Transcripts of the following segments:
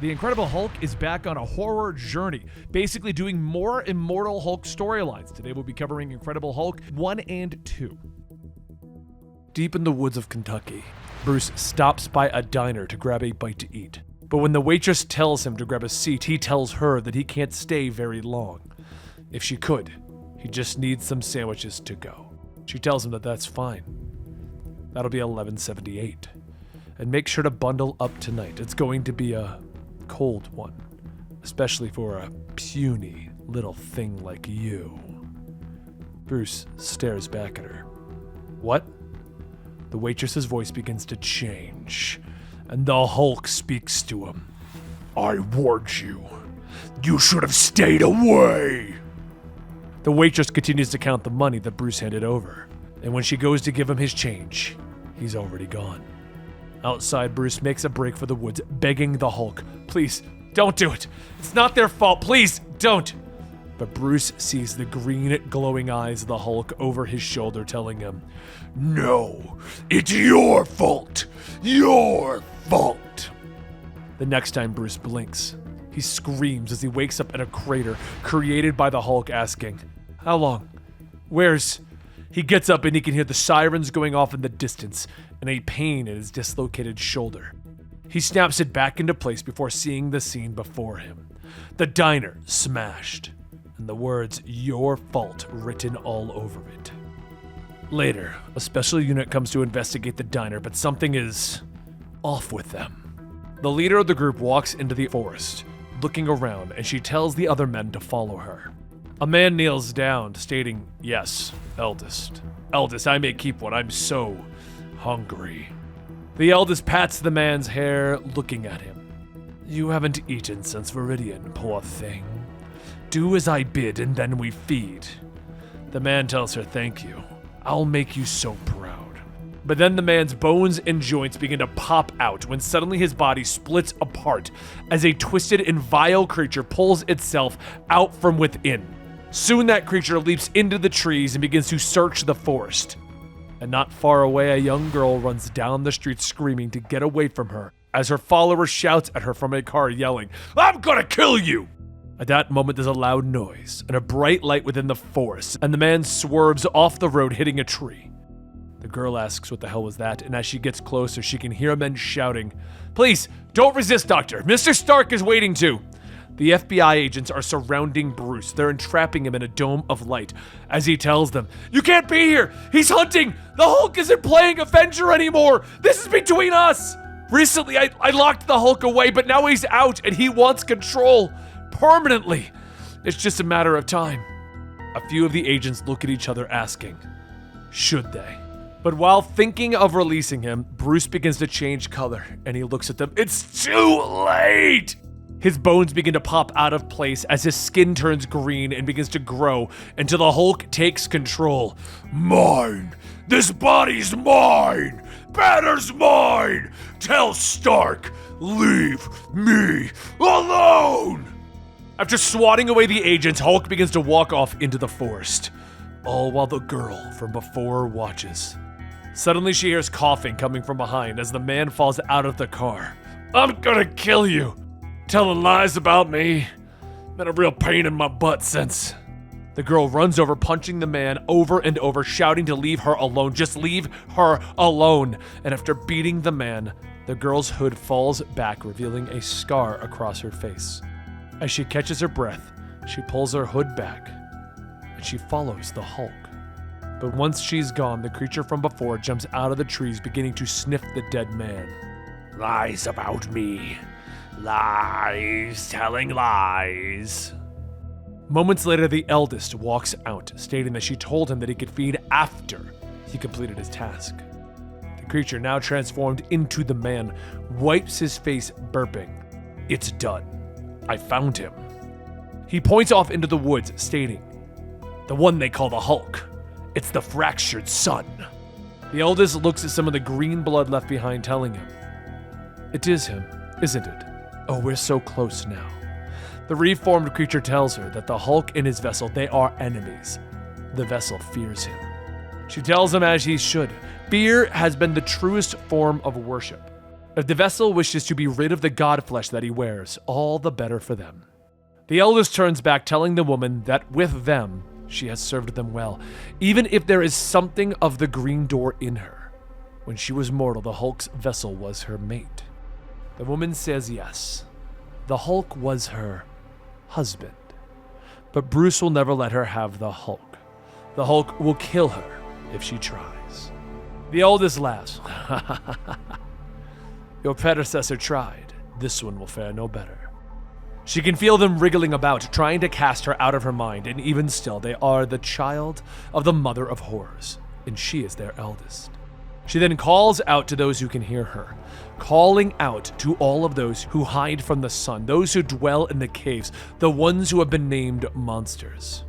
The Incredible Hulk is back on a horror journey, basically doing more Immortal Hulk storylines. Today we'll be covering Incredible Hulk 1 and 2. Deep in the woods of Kentucky, Bruce stops by a diner to grab a bite to eat. But when the waitress tells him to grab a seat, he tells her that he can't stay very long. If she could, he just needs some sandwiches to go. She tells him that that's fine. That'll be $11.78. And make sure to bundle up tonight. It's going to be a cold one, especially for a puny little thing like you. Bruce stares back at her. What? The waitress's voice begins to change, and the Hulk speaks to him. I warned you. You should have stayed away. The waitress continues to count the money that Bruce handed over, and when she goes to give him his change, he's already gone. Outside, Bruce makes a break for the woods, begging the Hulk, please, don't do it. It's not their fault. Please, don't. But Bruce sees the green, glowing eyes of the Hulk over his shoulder, telling him, no, it's your fault. Your fault. The next time Bruce blinks, he screams as he wakes up in a crater created by the Hulk, asking, how long? Where's... He gets up and he can hear the sirens going off in the distance and a pain in his dislocated shoulder. He snaps it back into place before seeing the scene before him. The diner smashed, and the words, your fault, written all over it. Later, a special unit comes to investigate the diner, but something is off with them. The leader of the group walks into the forest, looking around, and she tells the other men to follow her. A man kneels down, stating, yes, eldest. Eldest, I may keep one, I'm so hungry. The eldest pats the man's hair, looking at him. You haven't eaten since Viridian, poor thing. Do as I bid, and then we feed. The man tells her, thank you. I'll make you so proud. But then the man's bones and joints begin to pop out when suddenly his body splits apart as a twisted and vile creature pulls itself out from within. Soon that creature leaps into the trees and begins to search the forest. And not far away, a young girl runs down the street screaming to get away from her as her follower shouts at her from a car, yelling, I'm gonna kill you! At that moment, there's a loud noise and a bright light within the forest, and the man swerves off the road, hitting a tree. The girl asks what the hell was that, and as she gets closer, she can hear men shouting, please, don't resist, Doctor. Mr. Stark is waiting to. The FBI agents are surrounding Bruce. They're entrapping him in a dome of light as he tells them, you can't be here! He's hunting! The Hulk isn't playing Avenger anymore! This is between us! Recently, I locked the Hulk away, but now he's out and he wants control. Permanently. It's just a matter of time. A few of the agents look at each other asking, should they? But while thinking of releasing him, Bruce begins to change color and he looks at them. It's too late! His bones begin to pop out of place as his skin turns green and begins to grow until the Hulk takes control. Mine! This body's mine! Banner's mine! Tell Stark, leave me alone! After swatting away the agents, Hulk begins to walk off into the forest, all while the girl from before watches. Suddenly she hears coughing coming from behind as the man falls out of the car. I'm gonna kill you! Telling lies about me. Been a real pain in my butt since. The girl runs over, punching the man over and over, shouting to leave her alone. Just leave her alone. And after beating the man, the girl's hood falls back, revealing a scar across her face. As she catches her breath, she pulls her hood back, and she follows the Hulk. But once she's gone, the creature from before jumps out of the trees, beginning to sniff the dead man. Lies about me. Lies, telling lies. Moments later, the eldest walks out, stating that she told him that he could feed after he completed his task. The creature, now transformed into the man, wipes his face, burping. It's done. I found him. He points off into the woods, stating, the one they call the Hulk. It's the fractured son. The eldest looks at some of the green blood left behind, telling him, it is him, isn't it? Oh, we're so close now. The reformed creature tells her that the Hulk and his vessel, they are enemies. The vessel fears him. She tells him as he should, fear has been the truest form of worship. If the vessel wishes to be rid of the god flesh that he wears, all the better for them. The eldest turns back, telling the woman that with them, she has served them well, even if there is something of the green door in her. When she was mortal, the Hulk's vessel was her mate. The woman says yes. The Hulk was her husband. But Bruce will never let her have the Hulk. The Hulk will kill her if she tries. The eldest laughs. Your predecessor tried. This one will fare no better. She can feel them wriggling about, trying to cast her out of her mind, and even still, they are the child of the mother of horrors, and she is their eldest. She then calls out to those who can hear her, calling out to all of those who hide from the sun, those who dwell in the caves, the ones who have been named monsters.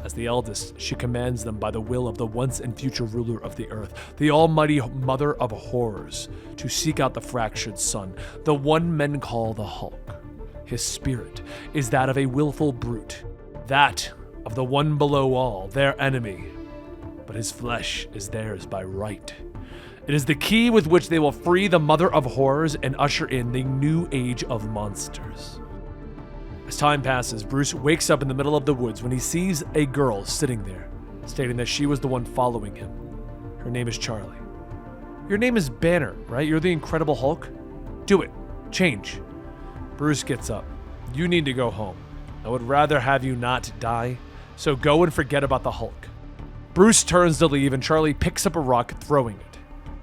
As the eldest, she commands them by the will of the once and future ruler of the earth, the almighty mother of horrors, to seek out the fractured sun, the one men call the Hulk. His spirit is that of a willful brute, that of the one below all, their enemy. But his flesh is theirs by right. It is the key with which they will free the mother of horrors and usher in the new age of monsters. As time passes, Bruce wakes up in the middle of the woods when he sees a girl sitting there, stating that she was the one following him. Her name is Charlie. Your name is Banner, right? You're the Incredible Hulk? Do it. Change. Bruce gets up. You need to go home. I would rather have you not die, so go and forget about the Hulk. Bruce turns to leave and Charlie picks up a rock, throwing it.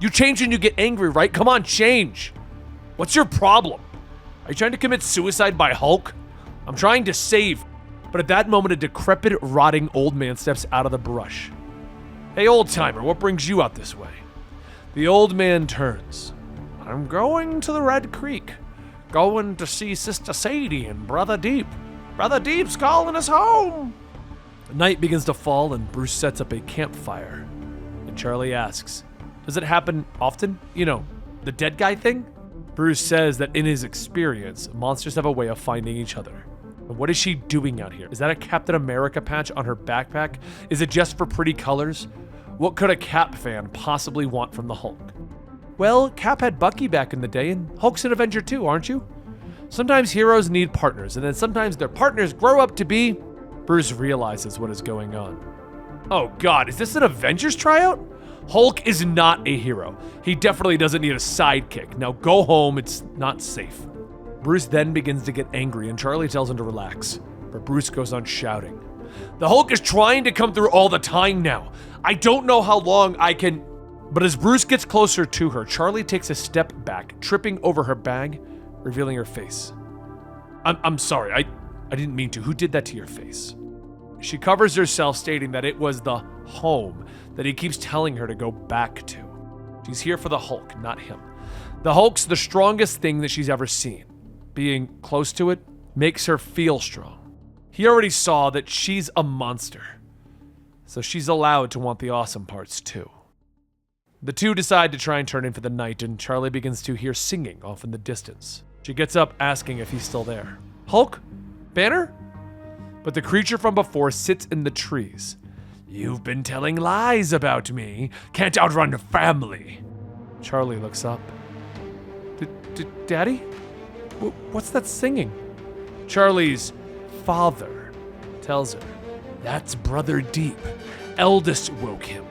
You change when you get angry, right? Come on, change. What's your problem? Are you trying to commit suicide by Hulk? I'm trying to save. But at that moment, a decrepit, rotting old man steps out of the brush. Hey, old timer, what brings you out this way? The old man turns. I'm going to the Red Creek. Going to see Sister Sadie and Brother Deep. Brother Deep's calling us home. Night begins to fall and Bruce sets up a campfire. And Charlie asks, does it happen often? You know, the dead guy thing? Bruce says that in his experience, monsters have a way of finding each other. And what is she doing out here? Is that a Captain America patch on her backpack? Is it just for pretty colors? What could a Cap fan possibly want from the Hulk? Well, Cap had Bucky back in the day, and Hulk's an Avenger too, aren't you? Sometimes heroes need partners, and then sometimes their partners grow up to be... Bruce realizes what is going on. Oh god, is this an Avengers tryout? Hulk is not a hero. He definitely doesn't need a sidekick. Now go home, it's not safe. Bruce then begins to get angry, and Charlie tells him to relax. But Bruce goes on shouting. The Hulk is trying to come through all the time now. I don't know how long I can... But as Bruce gets closer to her, Charlie takes a step back, tripping over her bag, revealing her face. I'm sorry, I didn't mean to. Who did that to your face? She covers herself, stating that it was the home that he keeps telling her to go back to. She's here for the Hulk, not him. The Hulk's the strongest thing that she's ever seen. Being close to it makes her feel strong. He already saw that she's a monster, so she's allowed to want the awesome parts too. The two decide to try and turn in for the night, and Charlie begins to hear singing off in the distance. She gets up, asking if he's still there. Hulk? Banner? But the creature from before sits in the trees. You've been telling lies about me. Can't outrun family. Charlie looks up. Daddy? What's that singing? Charlie's father tells her. That's Brother Deep. Eldest woke him.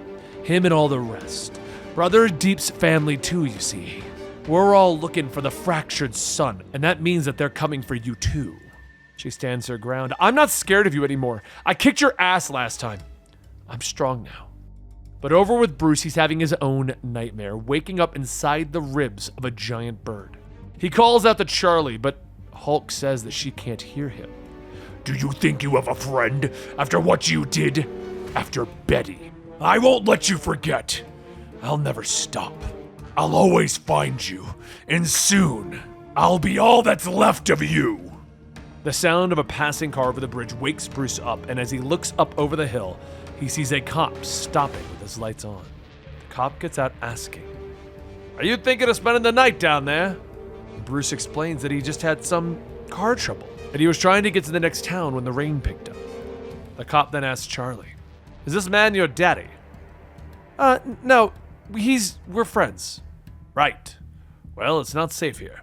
Him and all the rest. Brother Deep's family too, you see. We're all looking for the fractured sun, and that means that they're coming for you too. She stands her ground. I'm not scared of you anymore. I kicked your ass last time. I'm strong now. But over with Bruce, he's having his own nightmare, waking up inside the ribs of a giant bird. He calls out to Charlie, but Hulk says that she can't hear him. Do you think you have a friend after what you did? After Betty? I won't let you forget. I'll never stop. I'll always find you, and soon, I'll be all that's left of you. The sound of a passing car over the bridge wakes Bruce up, and as he looks up over the hill, he sees a cop stopping with his lights on. The cop gets out asking, Are you thinking of spending the night down there? And Bruce explains that he just had some car trouble, and he was trying to get to the next town when the rain picked up. The cop then asks Charlie, Is this man your daddy? No, we're friends. Right. Well, it's not safe here.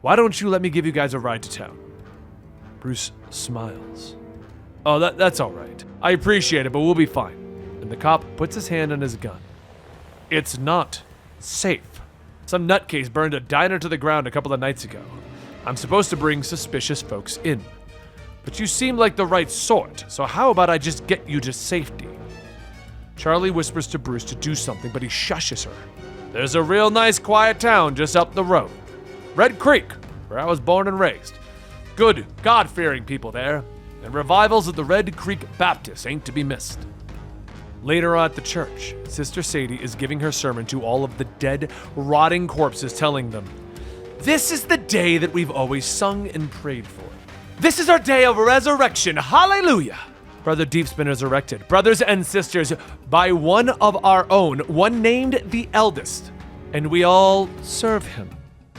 Why don't you let me give you guys a ride to town? Bruce smiles. Oh, that's all right. I appreciate it, but we'll be fine. And the cop puts his hand on his gun. It's not safe. Some nutcase burned a diner to the ground a couple of nights ago. I'm supposed to bring suspicious folks in. But you seem like the right sort, so how about I just get you to safety? Charlie whispers to Bruce to do something, but he shushes her. There's a real nice quiet town just up the road. Red Creek, where I was born and raised. Good, God-fearing people there, and revivals of the Red Creek Baptist ain't to be missed. Later on at the church, Sister Sadie is giving her sermon to all of the dead, rotting corpses, telling them, this is the day that we've always sung and prayed for. This is our day of resurrection. Hallelujah! Brother Deep's been resurrected. Brothers and sisters, by one of our own, one named the eldest, and we all serve him.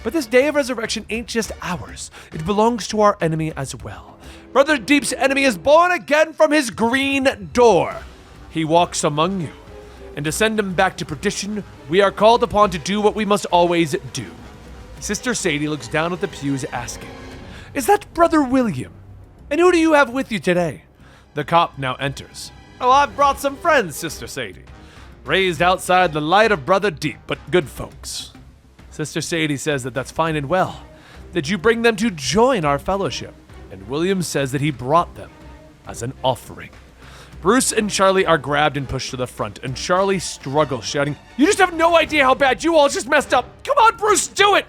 But this day of resurrection ain't just ours. It belongs to our enemy as well. Brother Deep's enemy is born again from his green door. He walks among you, and to send him back to perdition, we are called upon to do what we must always do. Sister Sadie looks down at the pews asking, is that Brother William? And who do you have with you today? The cop now enters. Oh, I've brought some friends, Sister Sadie. Raised outside the light of Brother Deep, but good folks. Sister Sadie says that that's fine and well. Did you bring them to join our fellowship? And William says that he brought them as an offering. Bruce and Charlie are grabbed and pushed to the front, and Charlie struggles, shouting, you just have no idea how bad you all just messed up. Come on, Bruce, do it!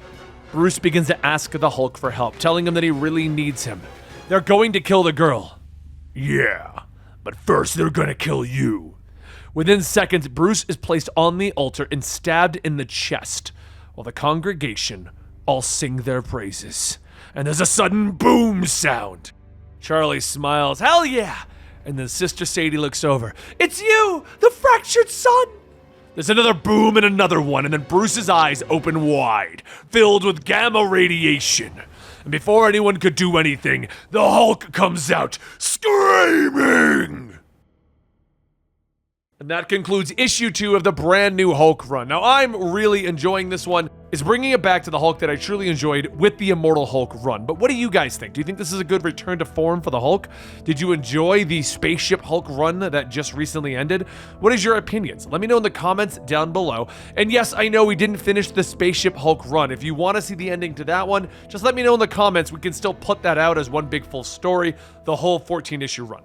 Bruce begins to ask the Hulk for help, telling him that he really needs him. They're going to kill the girl. Yeah, but first they're gonna kill you. Within seconds, Bruce is placed on the altar and stabbed in the chest, while the congregation all sing their praises. And there's a sudden boom sound. Charlie smiles, hell yeah! And then Sister Sadie looks over. It's you, the fractured son! There's another boom and another one, and then Bruce's eyes open wide, filled with gamma radiation. And before anyone could do anything, the Hulk comes out, screaming! And that concludes issue 2 of the brand new Hulk run. Now, I'm really enjoying this one. It's bringing it back to the Hulk that I truly enjoyed with the Immortal Hulk run. But what do you guys think? Do you think this is a good return to form for the Hulk? Did you enjoy the Spaceship Hulk run that just recently ended? What is your opinions? Let me know in the comments down below. And yes, I know we didn't finish the Spaceship Hulk run. If you want to see the ending to that one, just let me know in the comments. We can still put that out as one big full story, the whole 14-issue run.